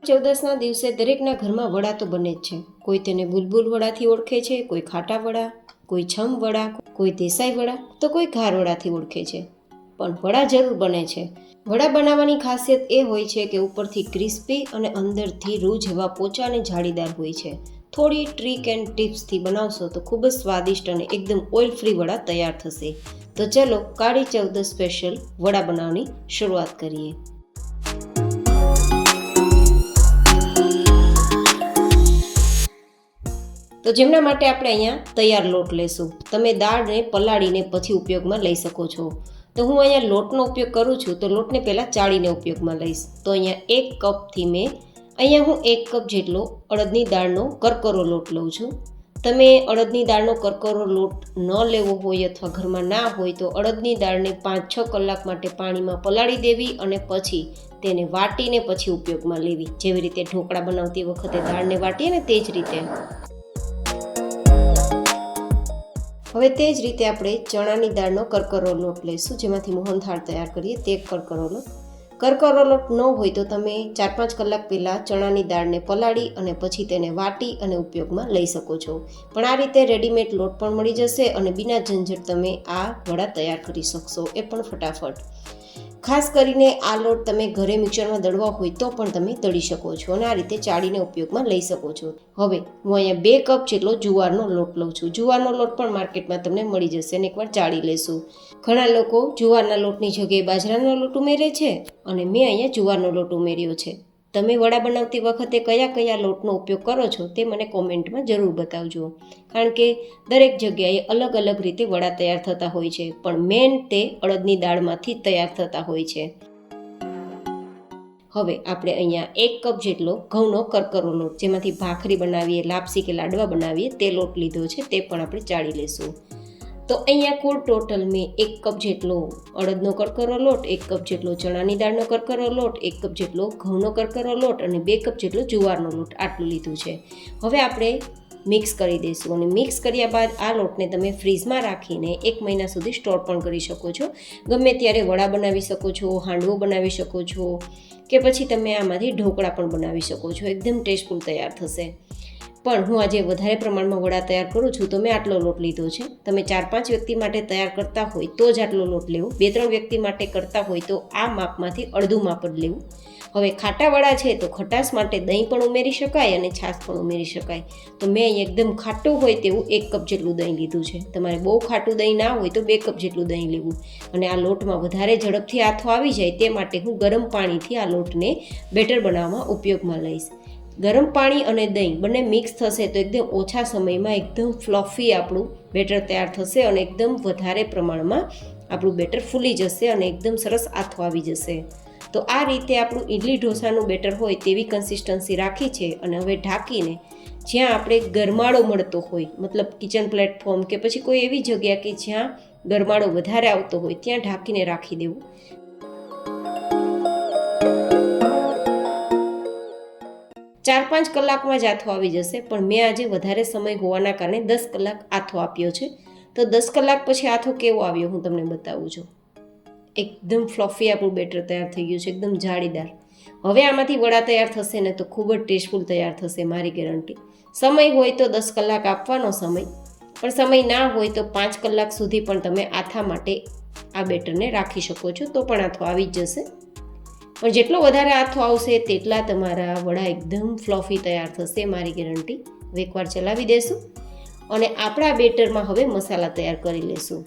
ચૌદસના દિવસે દરેકના ઘરમાં વડા તો બને જ છે. કોઈ તેને બુલબુલ વડાથી ઓળખે છે, કોઈ ખાટા વડા, કોઈ છમ વડા, કોઈ દેસાઈ વડા તો કોઈ ઘારવડાથી ઓળખે છે. પણ વડા જરૂર બને છે. વડા બનાવવાની ખાસિયત એ હોય છે કે ઉપરથી ક્રિસ્પી અને અંદરથી રૂ જેવા પોચા અને જાળીદાર હોય છે. થોડી ટ્રીક એન્ડ ટિપ્સથી બનાવશો તો ખૂબ જ સ્વાદિષ્ટ અને એકદમ ઓઇલ ફ્રી વડા તૈયાર થશે. તો ચલો કાળી ચૌદસ સ્પેશિયલ વડા બનાવવાની શરૂઆત કરીએ. તો જેમના માટે આપણે અહીંયા તૈયાર લોટ લેશું. તમે દાળને પલાળીને પછી ઉપયોગમાં લઈ શકો છો. તો હું અહીંયા લોટનો ઉપયોગ કરું છું, તો લોટને પહેલાં ચાળીને ઉપયોગમાં લઈશ. તો અહીંયા 1 કપથી હું 1 કપ જેટલો અડદની દાળનો કરકરો લોટ લઉં છું. તમે અડદની દાળનો કરકરો લોટ ન લેવો હોય અથવા ઘરમાં ના હોય તો અડદની દાળને 5-6 કલાક માટે પાણીમાં પલાળી દેવી અને પછી તેને વાટીને પછી ઉપયોગમાં લેવી. જેવી રીતે ઢોકળા બનાવતી વખતે દાળને વાટીએ ને તે જ રીતે. હવે તે જ રીતે આપણે ચણાની દાળનો કરકરો લોટ લઈશું, જેમાંથી મોહનથાળ તૈયાર કરીએ તે કરકરો લોટ. કરકરો લોટ ન હોય તો તમે 4-5 કલાક પહેલાં ચણાની દાળને પલાળી અને પછી તેને વાટી અને ઉપયોગમાં લઈ શકો છો. પણ આ રીતે રેડીમેડ લોટ પણ મળી જશે અને બિના ઝંઝટ તમે આ વડા તૈયાર કરી શકશો, એ પણ ફટાફટ. ખાસ કરીને આ લોટ તમે ઘરે મિક્સરમાં દળવા હોય તો પણ તમે દળી શકો છો અને આ રીતે ચાળીને ઉપયોગમાં લઈ શકો છો. હવે હું અહીંયા 2 કપ જેટલો જુવારનો લોટ લઉં છું. જુવારનો લોટ પણ માર્કેટમાં તમને મળી જશે અને એકવાર ચાળી લેશું. ઘણા લોકો જુવારના લોટની જગ્યાએ બાજરાનો લોટ ઉમેરે છે અને મેં અહીંયા જુવારનો લોટ ઉમેર્યો છે. તમે વડા બનાવતી વખતે કયા લોટનો ઉપયોગ કરો છો તે મને કોમેન્ટમાં જરૂર બતાવજો, કારણ કે દરેક જગ્યાએ અલગ અલગ રીતે વડા તૈયાર થતા હોય છે, પણ મેન તે અડદની દાળમાંથી તૈયાર થતા હોય છે. હવે આપણે અહીંયા 1 કપ જેટલો ઘઉંનો કરકરો લોટ, જેમાંથી ભાખરી બનાવીએ, લાપસી કે લાડવા બનાવીએ તે લોટ લીધો છે, તે પણ આપણે ચાળી લેશું. તો અહીંયા કુલ ટોટલ મેં 1 કપ જેટલો અડદનો કરકરો લોટ, 1 કપ જેટલો ચણાની દાળનો કરકરો લોટ, 1 કપ જેટલો ઘઉંનો કરકરો લોટ અને 2 કપ જેટલો જુવારનો લોટ આટલું લીધું છે. હવે આપણે મિક્સ કરી દઈશું અને મિક્સ કર્યા બાદ આ લોટને તમે ફ્રીઝમાં રાખીને 1 મહિના સુધી સ્ટોર પણ કરી શકો છો. ગમે ત્યારે વડા બનાવી શકો છો, હાંડવો બનાવી શકો છો કે પછી તમે આમાંથી ઢોકળા પણ બનાવી શકો છો. એકદમ ટેસ્ટફુલ તૈયાર થશે. પણ હું આજે વધારે પ્રમાણમાં વડા તૈયાર કરું છું તો મેં આટલો લોટ લીધો છે. તમે 4-5 વ્યક્તિ માટે તૈયાર કરતા હોય તો જ આટલો લોટ લેવો. 2-3 વ્યક્તિ માટે કરતા હોય તો આ માપમાંથી અડધું માપ જ લેવું. હવે ખાટા વડા છે તો ખટાશ માટે દહીં પણ ઉમેરી શકાય અને છાશ પણ ઉમેરી શકાય. તો મેં અહીં એકદમ ખાટું હોય તેવું 1 કપ જેટલું દહીં લીધું છે. તમારે બહુ ખાટું દહીં ના હોય તો 2 કપ જેટલું દહીં લેવું. અને આ લોટમાં વધારે ઝડપથી આથો આવી જાય તે માટે હું ગરમ પાણીથી આ લોટને બેટર બનાવવામાં ઉપયોગમાં લઈશ. ગરમ પાણી અને દહીં બંને મિક્સ થશે તો એકદમ ઓછા સમયમાં એકદમ ફ્લફી આપણું બેટર તૈયાર થશે અને એકદમ વધારે પ્રમાણમાં આપણું બેટર ફૂલી જશે અને એકદમ સરસ આથો આવી જશે. તો આ રીતે આપણું ઇડલી ઢોસાનું બેટર હોય તેવી કન્સિસ્ટન્સી રાખી છે અને હવે ઢાંકીને જ્યાં આપણે ગરમાળો મળતો હોય, મતલબ કિચન પ્લેટફોર્મ કે પછી કોઈ એવી જગ્યા કે જ્યાં ગરમાળો વધારે આવતો હોય ત્યાં ઢાંકીને રાખી દેવું. ચાર 5 કલાકમાં જ આથો આવી જશે, પણ મેં આજે વધારે સમય હોવાના કારણે 10 કલાક આથો આપ્યો છે. તો 10 કલાક પછી આથો કેવો આવ્યો હું તમને બતાવું છું. એકદમ ફ્લફી આપણું બેટર તૈયાર થઈ ગયું છે, એકદમ જાળીદાર. હવે આમાંથી વડા તૈયાર થશે ને તો ખૂબ જ ટેસ્ટફુલ તૈયાર થશે, મારી ગેરંટી. સમય હોય તો 10 કલાક આપવાનો સમય, પણ સમય ના હોય તો 5 કલાક સુધી પણ તમે આથા માટે આ બેટરને રાખી શકો છો, તો પણ આથો આવી જ જશે. પણ જેટલો વધારે આથો આવશે તેટલા તમારા વડા એકદમ ફ્લફી તૈયાર થશે, મારી ગેરંટી. હવે એકવાર ચલાવી દેશું અને આપણા બેટરમાં હવે મસાલા તૈયાર કરી લેશું.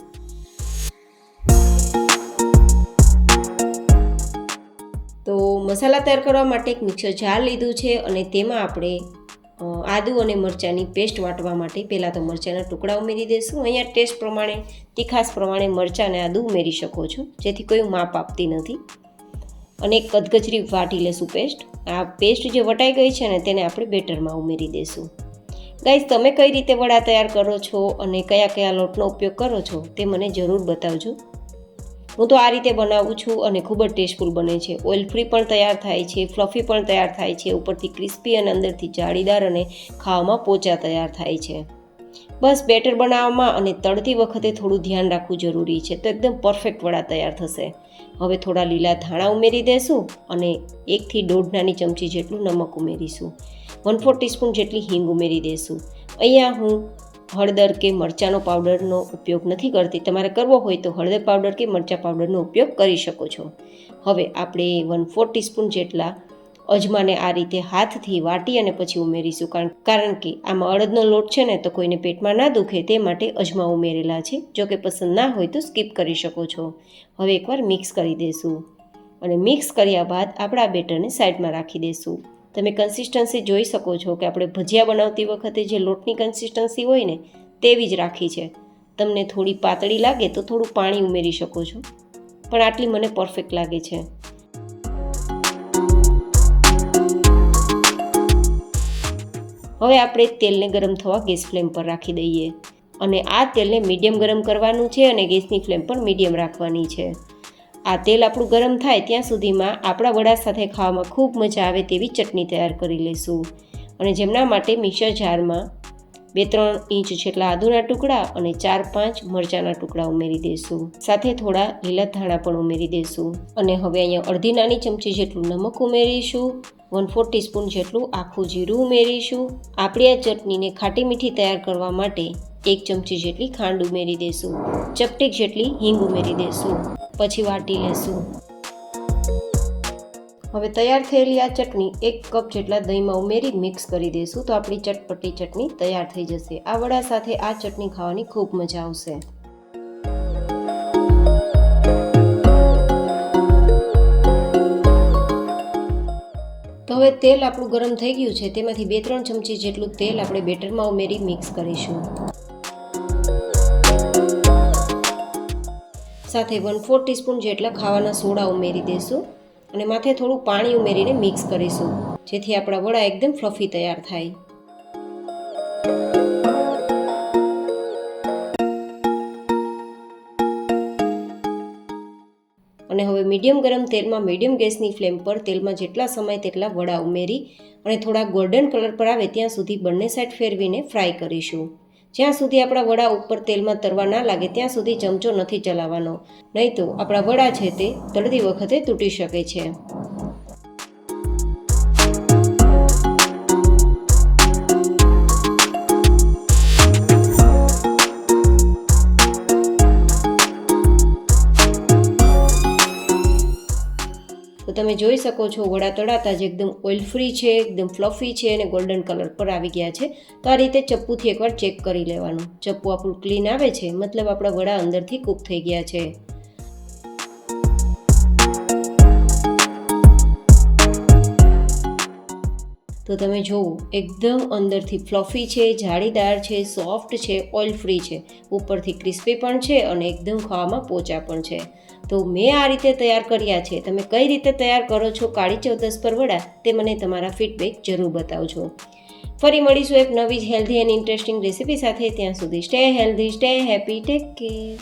તો મસાલા તૈયાર કરવા માટે એક મિક્સર જાર લીધું છે અને તેમાં આપણે આદુ અને મરચાંની પેસ્ટ વાટવા માટે પહેલાં તો મરચાંના ટુકડા ઉમેરી દઈશું. અહીંયા ટેસ્ટ પ્રમાણે, તીખાસ પ્રમાણે મરચાં અને આદુ ઉમેરી શકો છો, જેથી કોઈ માપ આપતી નથી. અને કદગજરી વાટી લેશું પેસ્ટ. આ પેસ્ટ જે વટાઈ ગઈ છે ને તેને આપણે બેટરમાં ઉમેરી દઈશું. ગાઈઝ, તમે કઈ રીતે વડા તૈયાર કરો છો અને કયા લોટનો ઉપયોગ કરો છો તે મને જરૂર બતાવજો. હું તો આ રીતે બનાવું છું અને ખૂબ જ ટેસ્ટફુલ બને છે. ઓઇલ ફ્રી પણ તૈયાર થાય છે, ફ્લફી પણ તૈયાર થાય છે, ઉપરથી ક્રિસ્પી અને અંદરથી જાળીદાર અને ખાવામાં પોચા તૈયાર થાય છે. બસ બેટર બનાવવામાં અને તળતી વખતે થોડું ધ્યાન રાખવું જરૂરી છે, તો એકદમ પરફેક્ટ વડા તૈયાર થશે. હવે થોડા લીલા ધાણા ઉમેરી દઈશું અને 1 થી 1.5 નાની ચમચી જેટલું નમક ઉમેરીશું. 1/4 ટીસ્પૂન જેટલી હિંગ ઉમેરી દઈશું. અહીંયા હું હળદર કે મરચાંનો પાવડરનો ઉપયોગ નથી કરતી, તમારે કરવો હોય તો હળદર પાવડર કે મરચાં પાવડરનો ઉપયોગ કરી શકો છો. હવે આપણે 1/4 ટીસ્પૂન જેટલા અજમાને આ રીતે હાથથી વાટી અને પછી ઉમેરીશું, કારણ કે આમાં અડદનો લોટ છે ને તો કોઈને પેટમાં ના દુખે તે માટે અજમા ઉમેરેલા છે. જો કે પસંદ ના હોય તો સ્કીપ કરી શકો છો. હવે એકવાર મિક્સ કરી દઈશું અને મિક્સ કર્યા બાદ આપણે આ બેટરને સાઈડમાં રાખી દઈશું. તમે કન્સિસ્ટન્સી જોઈ શકો છો કે આપણે ભજીયા બનાવતી વખતે જે લોટની કન્સિસ્ટન્સી હોય ને તેવી જ રાખી છે. તમને થોડી પાતળી લાગે તો થોડું પાણી ઉમેરી શકો છો, પણ આટલી મને પરફેક્ટ લાગે છે. હવે આપણે તેલને ગરમ થવા ગેસ ફ્લેમ પર રાખી દઈએ અને આ તેલને મીડિયમ ગરમ કરવાનું છે અને ગેસની ફ્લેમ પણ મીડિયમ રાખવાની છે. આ તેલ આપણું ગરમ થાય ત્યાં સુધીમાં આપણા વડા સાથે ખાવામાં ખૂબ મજા આવે તેવી ચટણી તૈયાર કરી લઈશું. અને જેમના માટે મિક્સર જારમાં 2-3 ઇંચ જેટલા આદુના ટુકડા અને 4-5 મરચાંના ટુકડા ઉમેરી દઈશું. સાથે થોડા લીલા ધાણા પણ ઉમેરી દઈશું. અને હવે અહીંયા અડધી નાની ચમચી જેટલું નમક ઉમેરીશું. 1/4 ટીસ્પૂન જેટલું આખું જીરું ઉમેરીશું. આપણી આ ચટણીને ખાટી મીઠી તૈયાર કરવા માટે 1 ચમચી જેટલી ખાંડ ઉમેરી દઈશું. ચપટીક જેટલી હિંગ ઉમેરી દઈશું. પછી વાટી લેશું. હવે તૈયાર થયેલી આ ચટણી 1 કપ જેટલા દહીંમાં ઉમેરી મિક્સ કરી દઈશું તો આપણી ચટપટી ચટણી તૈયાર થઈ જશે. આ વડા સાથે આ ચટણી ખાવાની ખૂબ મજા આવશે. તો હવે તેલ આપણું ગરમ થઈ ગયું છે, તેમાંથી 2-3 ચમચી જેટલું તેલ આપણે બેટરમાં ઉમેરી મિક્સ કરીશું. સાથે 1/4 ટીસ્પૂન જેટલા ખાવાના સોડા ઉમેરી દઈશું અને માથે થોડું પાણી ઉમેરીને મિક્સ કરીશું, જેથી આપણા વડા એકદમ ફ્લફી તૈયાર થાય. અને હવે મીડિયમ ગરમ તેલમાં મીડિયમ ગેસની ફ્લેમ પર તેલમાં જેટલા સમય તેટલા વડા ઉમેરી અને થોડા ગોલ્ડન કલર પર આવે ત્યાં સુધી બંને સાઈડ ફેરવીને ફ્રાય કરીશું. જ્યાં સુધી આપણા વડા ઉપર તેલમાં તરવા ના લાગે ત્યાં સુધી ચમચો નથી ચલાવવાનો, નહીં તો આપણા વડા છે તે તળતી વખતે તૂટી શકે છે. તો તમે જોઈ શકો છો વડા તળાતા જ એકદમ ઓઇલ ફ્રી છે, એકદમ ફ્લફી છે અને ગોલ્ડન કલર પર આવી ગયા છે. તો આ રીતે ચપ્પુથી એકવાર ચેક કરી લેવાનું. ચપ્પુ આપણું ક્લીન આવે છે મતલબ આપણા વડા અંદરથી કૂક થઈ ગયા છે. તો તમે જોવો એકદમ અંદરથી ફ્લફી છે, જાળીદાર છે, સોફ્ટ છે, ઓઇલ ફ્રી છે, ઉપરથી ક્રિસ્પી પણ છે અને એકદમ ખાવામાં પોચા પણ છે. તો મેં આ રીતે તૈયાર કર્યા છે. તમે કઈ રીતે તૈયાર કરો છો કાળીચૌદસ પર વડા તે મને તમારા ફીડબેક જરૂર બતાવજો. ફરી મળીશું એક નવી જ હેલ્ધી એન્ડ ઇન્ટરેસ્ટિંગ રેસીપી સાથે. ત્યાં સુધી stay healthy, stay happy, take care.